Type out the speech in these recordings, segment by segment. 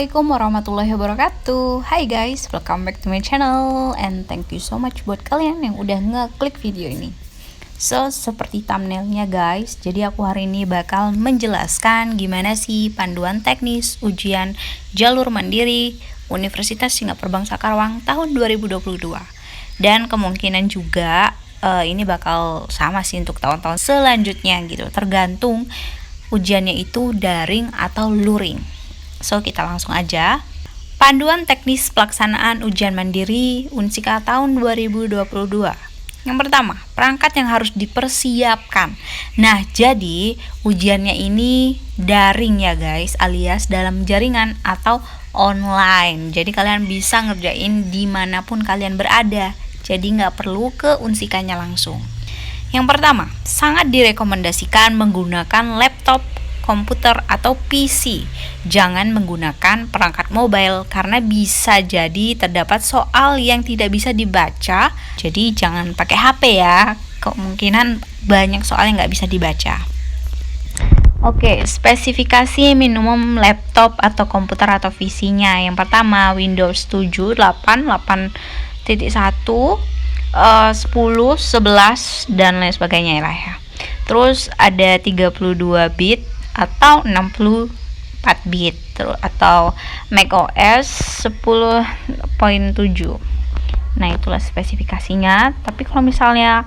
Assalamualaikum warahmatullahi wabarakatuh. Hai guys, welcome back to my channel and thank you so much buat kalian yang udah ngeklik video ini. So, seperti thumbnailnya guys, jadi aku hari ini bakal menjelaskan gimana sih panduan teknis ujian jalur mandiri Universitas Singapura Bangsa Karawang tahun 2022. Dan kemungkinan juga ini bakal sama sih untuk tahun-tahun selanjutnya gitu, tergantung ujiannya itu daring atau luring. So, kita langsung aja. Panduan teknis pelaksanaan ujian mandiri Unsika tahun 2022. Yang pertama, perangkat yang harus dipersiapkan. Nah, jadi ujiannya ini daring ya guys, alias dalam jaringan atau online. Jadi kalian bisa ngerjain dimanapun kalian berada. Jadi nggak perlu ke unsikanya langsung. Yang pertama, sangat direkomendasikan menggunakan laptop, komputer atau PC. Jangan menggunakan perangkat mobile karena bisa jadi terdapat soal yang tidak bisa dibaca. Jadi jangan pakai HP ya. Kemungkinan banyak soal yang nggak bisa dibaca. Oke, spesifikasi minimum laptop atau komputer atau PC-nya. Yang pertama, Windows 7, 8, 8.1, 10, 11 dan lain sebagainya ya. Terus ada 32 bit atau 64 bit atau macOS 10.7. Nah, itulah spesifikasinya. Tapi kalau misalnya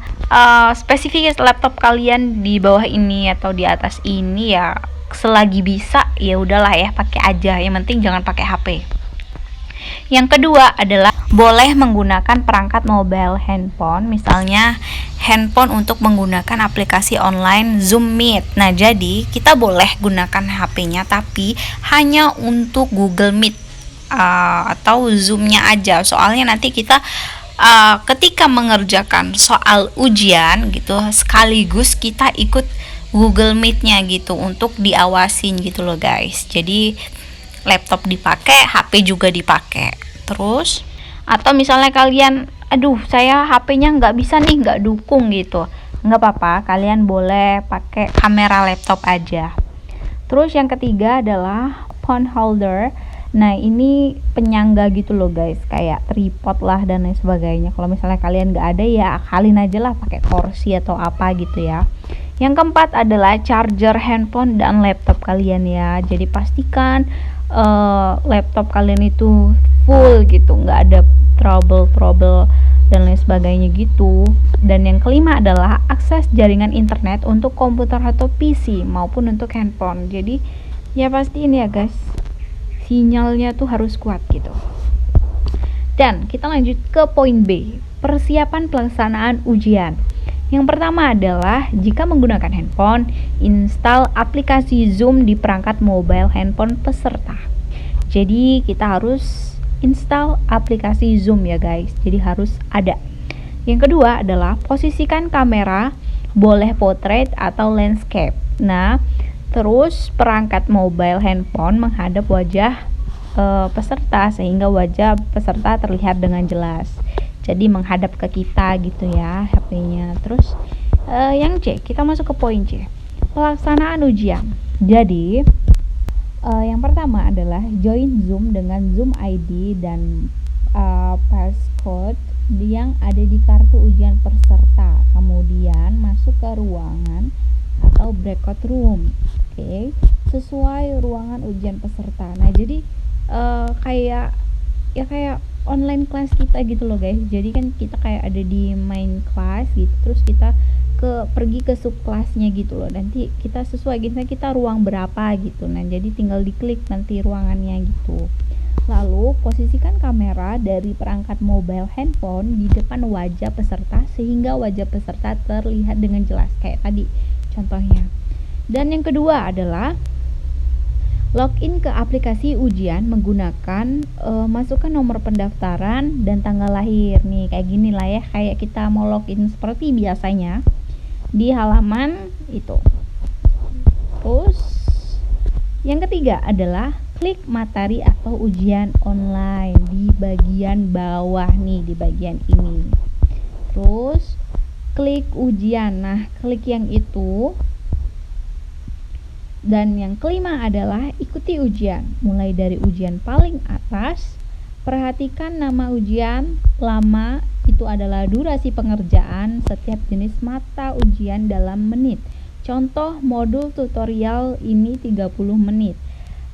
spesifikasi laptop kalian di bawah ini atau di atas ini ya selagi bisa ya udahlah ya, pakai aja. Yang penting jangan pakai HP. Yang kedua adalah boleh menggunakan perangkat mobile handphone, misalnya handphone untuk menggunakan aplikasi online Zoom Meet. Nah, jadi kita boleh gunakan HP-nya tapi hanya untuk Google Meet atau Zoom-nya aja. Soalnya nanti kita ketika mengerjakan soal ujian gitu, sekaligus kita ikut Google Meet-nya gitu untuk diawasin gitu loh guys. Jadi laptop dipakai, HP juga dipakai. Terus atau misalnya kalian, aduh saya HP-nya nggak bisa nih, nggak dukung gitu, nggak apa-apa, kalian boleh pakai kamera laptop aja. Terus yang ketiga adalah phone holder. Nah, ini penyangga gitu loh guys, kayak tripod lah dan lain sebagainya. Kalau misalnya kalian nggak ada ya akalin aja lah pakai kursi atau apa gitu ya. Yang keempat adalah charger handphone dan laptop kalian ya. Jadi pastikan laptop kalian itu full gitu, nggak ada trouble dan lain sebagainya gitu. Dan yang kelima adalah akses jaringan internet untuk komputer atau PC maupun untuk handphone. Jadi ya pastiin ya guys, sinyalnya tuh harus kuat gitu. Dan kita lanjut ke poin B, persiapan pelaksanaan ujian. Yang pertama adalah jika menggunakan handphone, install aplikasi Zoom di perangkat mobile handphone peserta. Jadi kita harus install aplikasi Zoom ya guys, jadi harus ada. Yang kedua adalah posisikan kamera, boleh portrait atau landscape. Nah, terus perangkat mobile handphone menghadap wajah peserta sehingga wajah peserta terlihat dengan jelas. Jadi menghadap ke kita gitu ya HP-nya. Terus yang C, kita masuk ke poin C, pelaksanaan ujian. Jadi yang pertama adalah join Zoom dengan Zoom ID dan passcode yang ada di kartu ujian peserta. Kemudian masuk ke ruangan atau breakout room. Oke, sesuai ruangan ujian peserta. Nah, jadi kayak online class kita gitu loh guys. Jadi kan kita kayak ada di main class gitu, terus kita pergi ke sub kelasnya gitu loh. Nanti kita sesuai gitu, kita ruang berapa gitu. Nah, jadi tinggal diklik nanti ruangannya gitu. Lalu posisikan kamera dari perangkat mobile handphone di depan wajah peserta sehingga wajah peserta terlihat dengan jelas kayak tadi contohnya. Dan yang kedua adalah login ke aplikasi ujian menggunakan masukkan nomor pendaftaran dan tanggal lahir. Nih kayak gini lah ya, kayak kita mau login seperti biasanya di halaman itu. Terus yang ketiga adalah klik materi atau ujian online di bagian bawah nih, di bagian ini. Terus klik ujian. Nah, klik yang itu Dan yang kelima adalah ikuti ujian, mulai dari ujian paling atas. Perhatikan nama ujian, lama itu adalah durasi pengerjaan setiap jenis mata ujian dalam menit. Contoh modul tutorial ini 30 menit.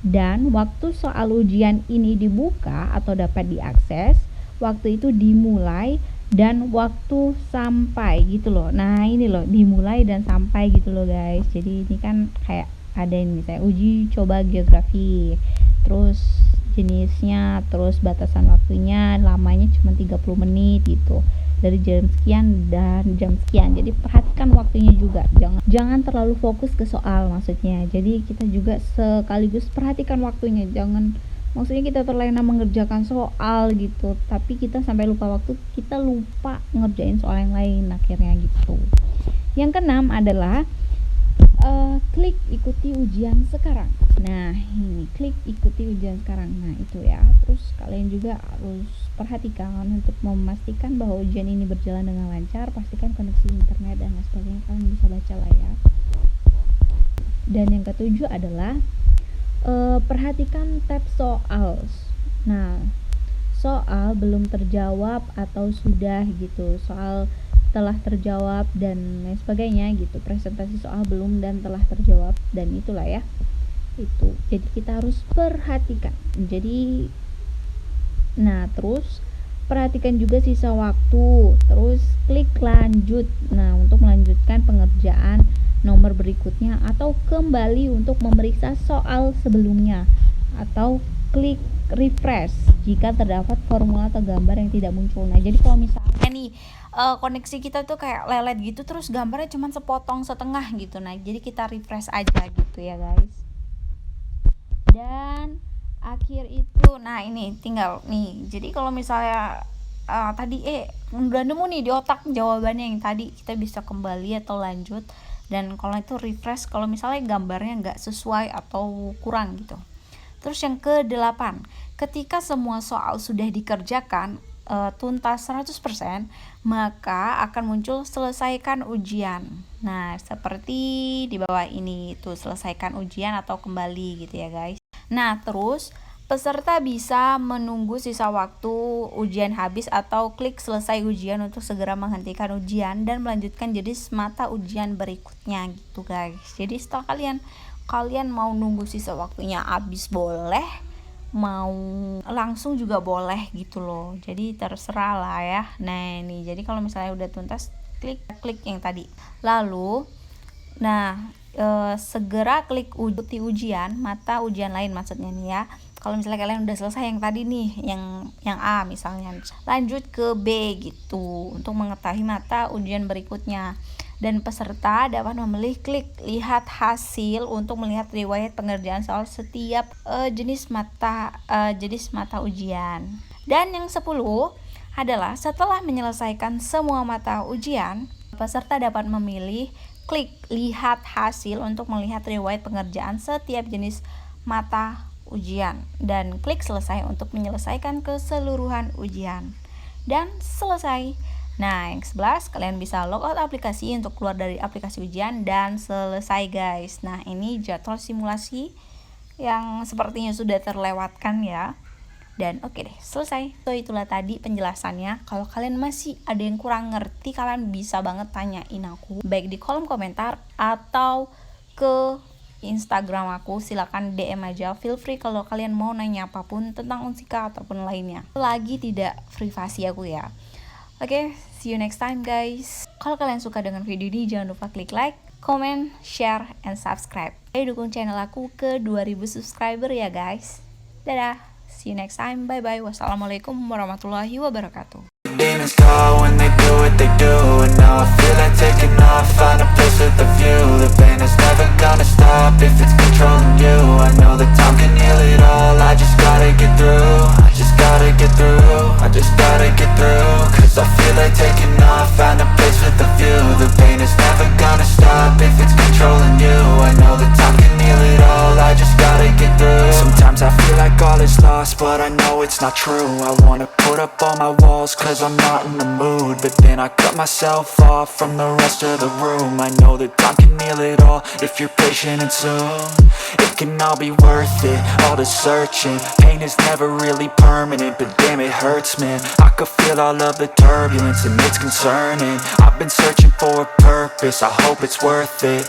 Dan waktu soal ujian ini dibuka atau dapat diakses, waktu itu dimulai dan waktu sampai gitu loh. Nah ini loh, dimulai dan sampai gitu loh guys. Jadi ini kan kayak ada ini misalnya uji coba geografi, terus jenisnya, terus batasan waktunya, lamanya cuma 30 menit gitu, dari jam sekian dan jam sekian. Jadi perhatikan waktunya juga, jangan terlalu fokus ke soal maksudnya. Jadi kita juga sekaligus perhatikan waktunya, jangan maksudnya kita terlena mengerjakan soal gitu, tapi kita sampai lupa waktu, kita lupa ngerjain soal yang lain akhirnya gitu. Yang keenam adalah klik ikuti ujian sekarang. Nah ini klik ikuti ujian sekarang, nah itu ya. Terus kalian juga harus perhatikan untuk memastikan bahwa ujian ini berjalan dengan lancar, pastikan koneksi internet dan lain sebagainya kalian bisa baca lah ya. Dan yang ketujuh adalah perhatikan tab soal. Nah soal belum terjawab atau sudah gitu, soal telah terjawab dan lain sebagainya gitu, presentasi soal belum dan telah terjawab, dan itulah ya itu. Jadi kita harus perhatikan. Jadi nah terus perhatikan juga sisa waktu, terus klik lanjut nah untuk melanjutkan pengerjaan nomor berikutnya, atau kembali untuk memeriksa soal sebelumnya, atau klik refresh jika terdapat formula atau gambar yang tidak muncul. Nah jadi kalau misalnya nih koneksi kita tuh kayak lelet gitu, terus gambarnya cuma sepotong setengah gitu, nah jadi kita refresh aja gitu ya guys. Dan akhir itu, nah ini tinggal nih, jadi kalau misalnya tadi udah nemu nih di otak jawabannya yang tadi, kita bisa kembali atau lanjut. Dan kalau itu refresh kalau misalnya gambarnya nggak sesuai atau kurang gitu. Terus yang ke-8, ketika semua soal sudah dikerjakan tuntas 100%, maka akan muncul selesaikan ujian. Nah seperti di bawah ini tuh, selesaikan ujian atau kembali gitu ya guys. Nah terus peserta bisa menunggu sisa waktu ujian habis atau klik selesai ujian untuk segera menghentikan ujian dan melanjutkan jenis mata ujian berikutnya gitu guys. Jadi setelah kalian mau nunggu sisa waktunya habis boleh, mau langsung juga boleh gitu loh. Jadi terserah lah ya. Nah ini jadi kalau misalnya udah tuntas, klik yang tadi. Lalu segera klik ujian mata ujian lain maksudnya nih ya. Kalau misalnya kalian udah selesai yang tadi nih, yang A misalnya, lanjut ke B gitu untuk mengetahui mata ujian berikutnya. Dan peserta dapat memilih klik lihat hasil untuk melihat riwayat pengerjaan soal setiap jenis mata ujian. Dan yang 10 adalah setelah menyelesaikan semua mata ujian, peserta dapat memilih klik lihat hasil untuk melihat riwayat pengerjaan setiap jenis mata ujian dan klik selesai untuk menyelesaikan keseluruhan ujian. Dan selesai. Nah yang 11, kalian bisa logout aplikasi untuk keluar dari aplikasi ujian dan selesai guys. Nah ini jadwal simulasi yang sepertinya sudah terlewatkan ya. Dan oke deh, selesai. So itulah tadi penjelasannya. Kalau kalian masih ada yang kurang ngerti, kalian bisa banget tanyain aku, baik di kolom komentar atau ke Instagram aku, silakan DM aja, feel free kalau kalian mau nanya apapun tentang Unsika ataupun lainnya. Lagi tidak privasi aku ya. Oke, see you next time guys. Kalau kalian suka dengan video ini, jangan lupa klik like, comment, share, and subscribe. Ayo dukung channel aku ke 2000 subscriber ya guys. Dadah, see you next time, bye bye. Wassalamualaikum warahmatullahi wabarakatuh. Demons call when they do what they do, and now I feel like taking off, find a place with a view. The pain is never gonna stop if it's controlling you. I know that time can heal it all, I just gotta get through. I just gotta get through, I just gotta get through. Cause I feel like taking off, find a place with a view. The pain is never gonna stop if it's controlling you. I know that time can heal it all, I just gotta get through. Sometimes I feel like all is lost, but I know it's not true. I wanna put up all my walls cause I'm not in the mood. But then I cut myself off from the rest of the room. I know that time can heal it all if you're patient and soon it can all be worth it, all the searching. Pain is never really permanent, but damn it hurts, man. I could feel all of the turbulence and it's concerning. I've been searching for a purpose, I hope it's worth it.